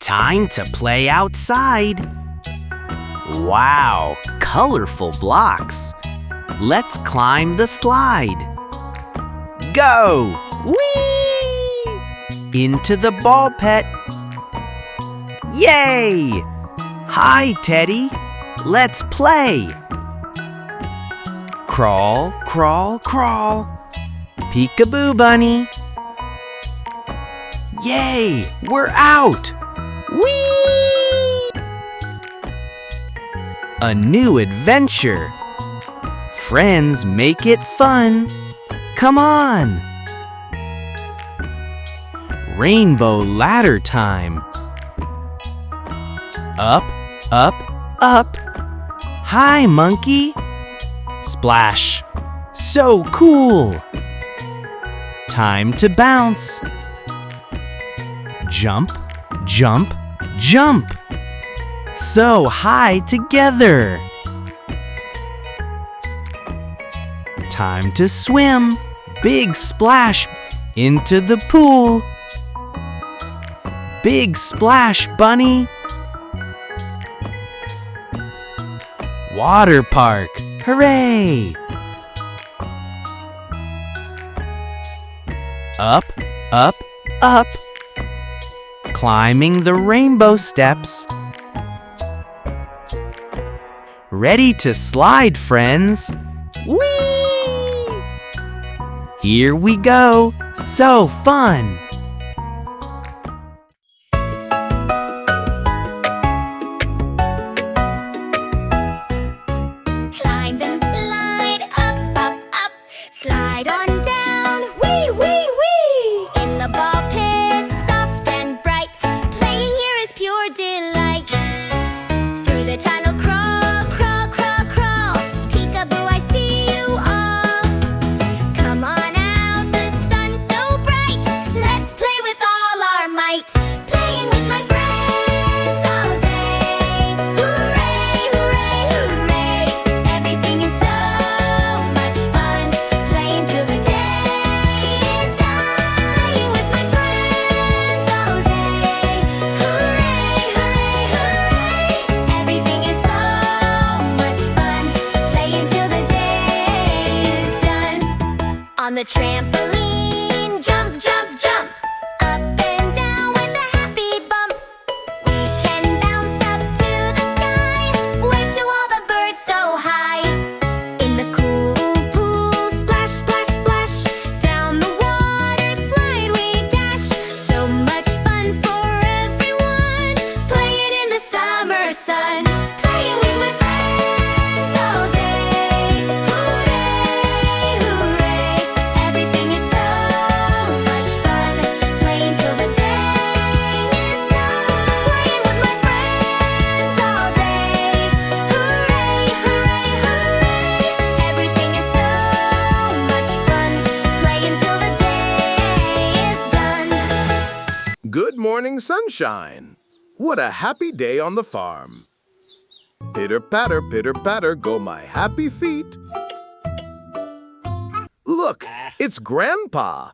Time to play outside. Wow, colorful blocks. Let's climb the slide. Go! Whee! Into the ball pit. Yay! Hi, Teddy. Let's play. Crawl, crawl, crawl. Peekaboo, bunny. Yay! We're out! Whee! A new adventure. Friends, make it fun. Come on! Rainbow ladder time. Up, up, up. Hi, monkey. Splash. So cool. Time to bounce. Jump, jump, jump. So high together. Time to swim. Big splash into the pool. Big splash, bunny. Water park. Hooray! Up, up, up. Climbing the rainbow steps. Ready to slide, friends. Whee! Here we go. So fun. Climb and slide, up, up, up. Slide on down, wee, wee, wee. In the ball pit, soft and bright. Playing here is pure delight. Through the tunnel, crawl, crawl, crawl, crawl. Peekaboo, I see you all. Come on out, the sun's so bright. Let's play with all our might. Playing with my friends all day. Hooray, hooray, hooray. Everything is so much fun. Playing till the day is done. Playing with my friends all day. Hooray, hooray, hooray. Everything is so much fun. Playing till the day is done. On the trampoline, jump, jump, jump. Up and down with a happy bump. We can bounce up to the sky. Wave to all the birds so high. In the cool pool, splash, splash, splash. Down the water slide we dash. So much fun for everyone. Playing in the summer sun. Playing with my friends all day. Hooray, hooray. Everything is so much fun. Playing till the day is done. Playing with my friends all day. Hooray, hooray, hooray. Everything is so much fun. Playing till the day is done. Good morning, sunshine. What a happy day on the farm. Pitter patter, go my happy feet. Look, it's Grandpa.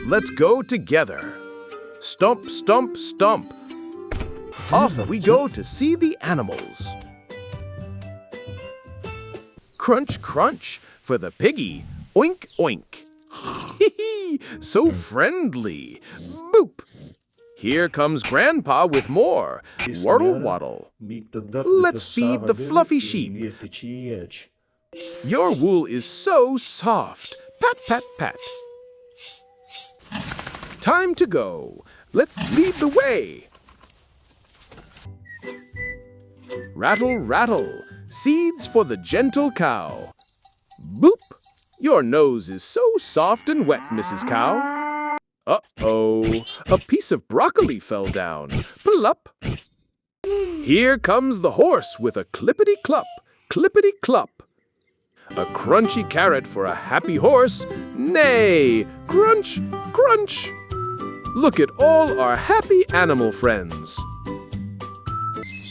Let's go together. Stomp, stomp, stomp. Off we go to see the animals. Crunch, crunch for the piggy. Oink, oink. Hee, so friendly. Boop. Here comes Grandpa with more. Waddle, waddle. Let's feed the fluffy sheep. Your wool is so soft. Pat, pat, pat. Time to go. Let's lead the way. Rattle, rattle. Seeds for the gentle cow. Boop. Your nose is so soft and wet, Mrs. Cow. Uh-oh. A piece of broccoli fell down. Plop. Here comes the horse with a clippity-clop, clippity-clop. A crunchy carrot for a happy horse. Neigh, crunch, crunch. Look at all our happy animal friends.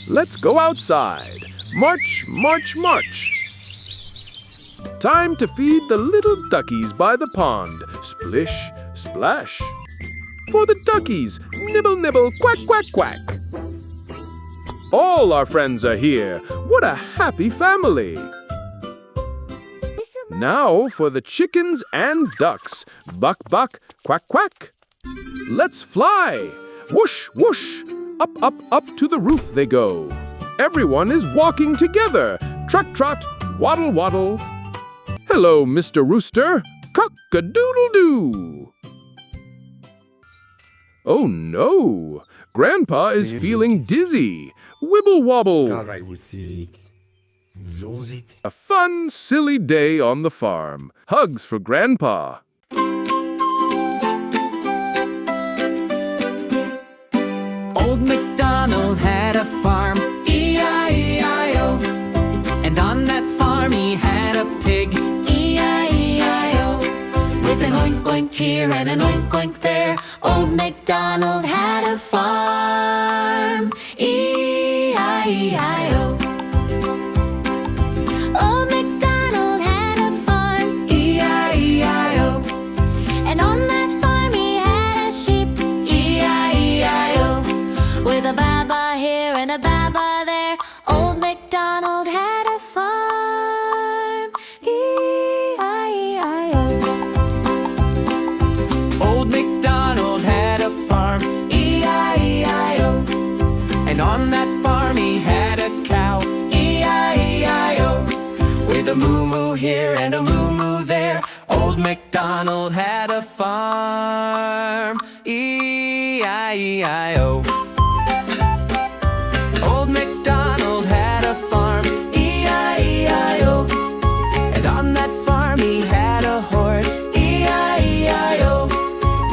Let's go outside. March, march, march. Time to feed the little duckies by the pond. Splish, splash. for the duckies. Nibble, nibble, quack, quack, quack. All our friends are here. What a happy family. Now for the chickens and ducks. Buck, buck, quack, quack. Let's fly. Whoosh, whoosh. Up, up, up to the roof they go. Everyone is walking together. Trot, trot, waddle, waddle. Hello, Mr. Rooster. Cock-a-doodle-doo. Oh no, Grandpa is feeling dizzy. Wibble wobble. A fun, silly day on the farm. Hugs for Grandpa. Old MacDonald had a farm, E-I-E-I-O. And on that farm he had a pig, E-I-E-I-O. With an oink oink here and an oink oink there, Old MacDonald had a farm, E-I-E-I-O. Old MacDonald had a farm, E-I-E-I-O. and on that farm he had a sheep, E-I-E-I-O. with a baba here and a baba there. Old MacDonald had a farm, E-I-E-I-O. Old MacDonald had a farm, E-I-E-I-O. And on that farm he had a cow, E-I-E-I-O. With a moo-moo here and a moo-moo there, Old MacDonald had a farm, E-I-E-I-O. Old MacDonald had a farm, E-I-E-I-O. And on that farm he had a horse, E-I-E-I-O.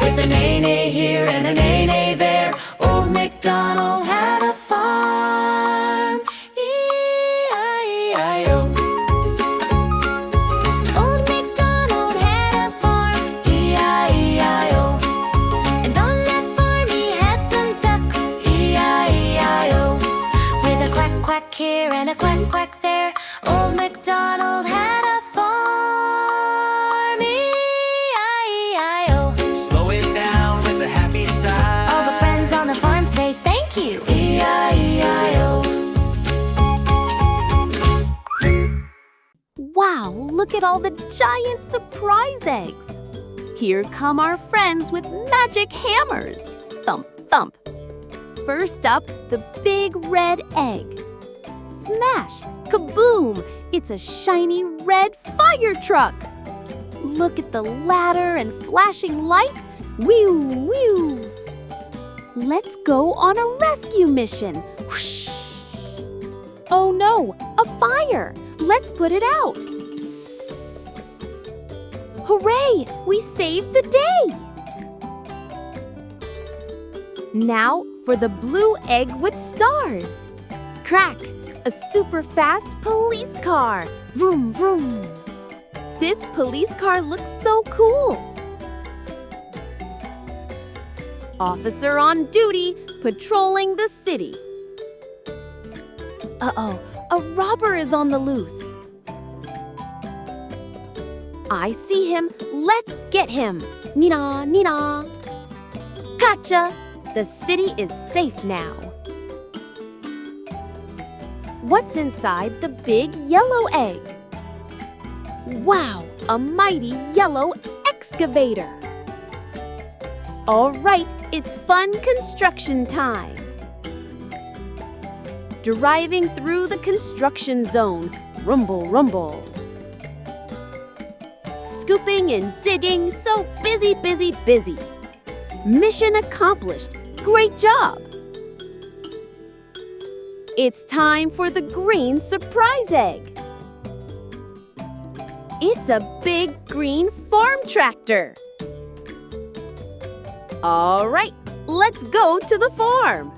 With a neigh-neigh here and a neigh-neigh there, Old MacDonald had a farm, E-I-E-I-O. Old MacDonald had a farm, E-I-E-I-O. And on that farm he had some ducks, E-I-E-I-O. With a quack quack here and a quack quack there, Old MacDonald had a farm, E-I-E-I-O. Slow it down with the happy side. All the friends on the farm say thank you, E-I-E-I-O. Wow, look at all the giant surprise eggs. Here come our friends with magic hammers. Thump, thump. First up, the big red egg. Smash, kaboom, it's a shiny red fire truck. Look at the ladder and flashing lights. Whew, whew. Let's go on a rescue mission. Whoosh. Oh no, a fire. Let's put it out. Psst. Hooray, we saved the day. Now for the blue egg with stars. Crack, a super fast police car. Vroom, vroom. This police car looks so cool. Officer on duty, patrolling the city. Uh-oh, a robber is on the loose. I see him. Let's get him. Nina, Nina. Gotcha. The city is safe now. What's inside the big yellow egg? Wow, a mighty yellow excavator. All right, it's fun construction time. Driving through the construction zone. Rumble, rumble. Scooping and digging, so busy, busy, busy. Mission accomplished. Great job. It's time for the green surprise egg. It's a big green farm tractor. All right, let's go to the farm.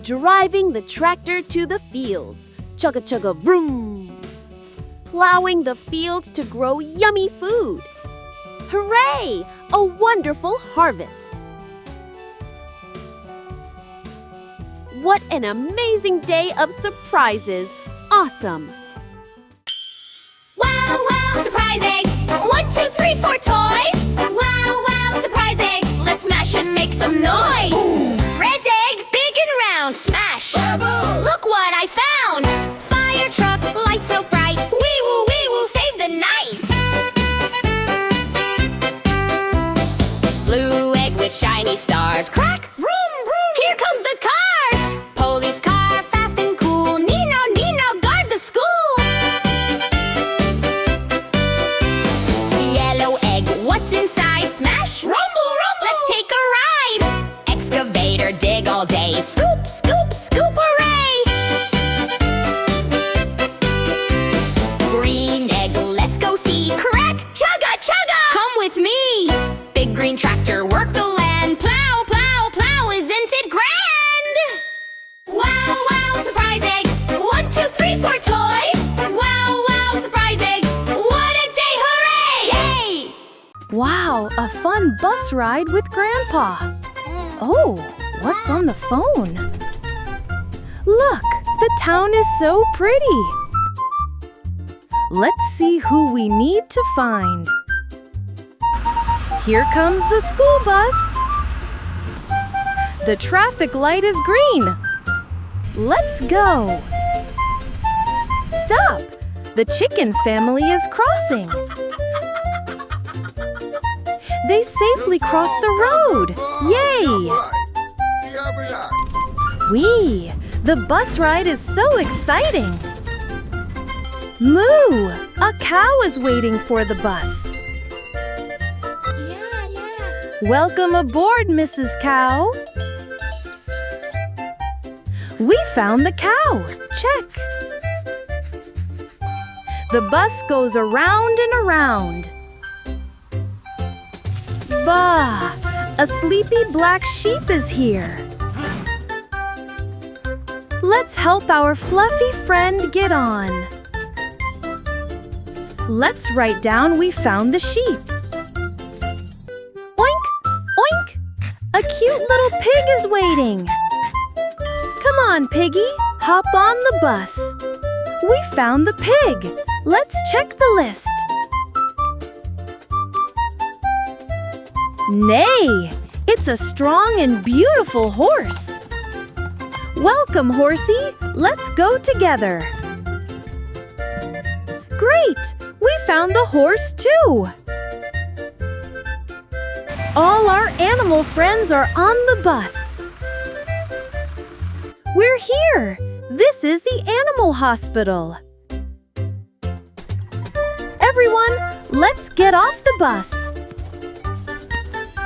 Driving the tractor to the fields. Chugga chugga vroom. Plowing the fields to grow yummy food. Hooray! A wonderful harvest. What an amazing day of surprises. Awesome. Wow, wow, surprise eggs. 1, 2, 3, 4 toys. Wow, wow, surprise smash and make some noise. Red egg, big and round, smash. Look what I found. Fire truck, light so bright. Wee woo, save the night. Blue egg with shiny stars. Crack, vroom, vroom. Here comes the cars. Police car, fast and cool. Nino, guard the school. Yellow egg, what's inside? Smash, rumble, let's take a ride. Excavator, dig all day. Scoop, hooray. Green egg, let's go see. Crack, chugga, come with me. Big green tractor, work the land. Plow, isn't it grand? Wow, surprise eggs. 1, 2, 3, 4 toys. Wow, surprise eggs. What a day, hooray! Yay! Wow, a fun bus ride with Grandpa. Oh, what's on the phone? Look, the town is so pretty. Let's see who we need to find. Here comes the school bus. The traffic light is green. Let's go. Stop! The chicken family is crossing. They safely crossed the road. Yay! Whee! The bus ride is so exciting. Moo! A cow is waiting for the bus. Welcome aboard, Mrs. Cow. We found the cow. Check. The bus goes around and around. Bah! A sleepy black sheep is here. Let's help our fluffy friend get on. Let's write down we found the sheep. Oink! Oink! A cute little pig is waiting. Come on, Piggy, hop on the bus. We found the pig. Let's check the list. Nay, it's a strong and beautiful horse. Welcome, horsey. Let's go together. Great! We found the horse too. All our animal friends are on the bus. We're here. This is the animal hospital. Everyone, let's get off the bus.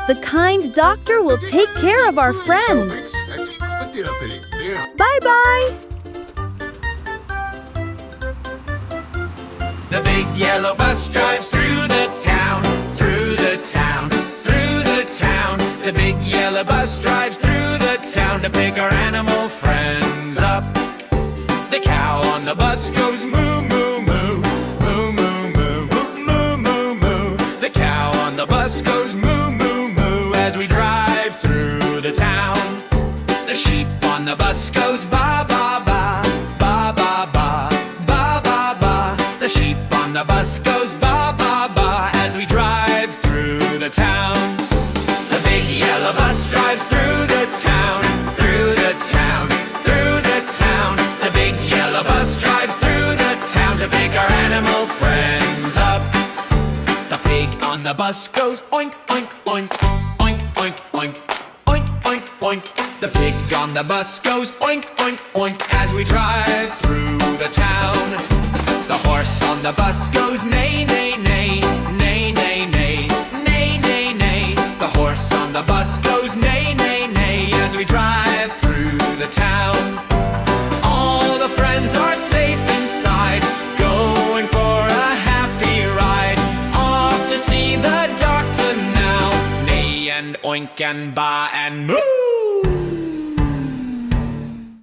The kind doctor will take care of our friends. Bye-bye. The big yellow bus drives through the town, through the town, through the town. The big yellow bus drives through the town to pick our animal friends up. The cow on the bus goes moo, moo, moo, moo, moo, moo, moo, moo, moo. The cow on the bus goes moo, moo, moo as we drive through the town. The sheep on the bus goes ba, ba, ba, ba, ba, ba, ba, ba, ba. The sheep on the bus goes ba, ba, ba as we drive through the town. The big yellow bus drives through the town, through the town, through the town. The big yellow bus drives through the town to pick our animal friends up. The pig on the bus goes oink, oink, oink, oink, oink, oink, oink, oink, oink. The pig on the bus goes oink, oink, oink as we drive through the town. The horse on the bus goes neigh, neigh, neigh, neigh, neigh, neigh, neigh, neigh, neigh. The horse on the bus goes neigh, neigh, neigh as we drive through the town. All the friends are safe inside, going for a happy ride. Off to see the doctor now, neigh and oink and ba and moo.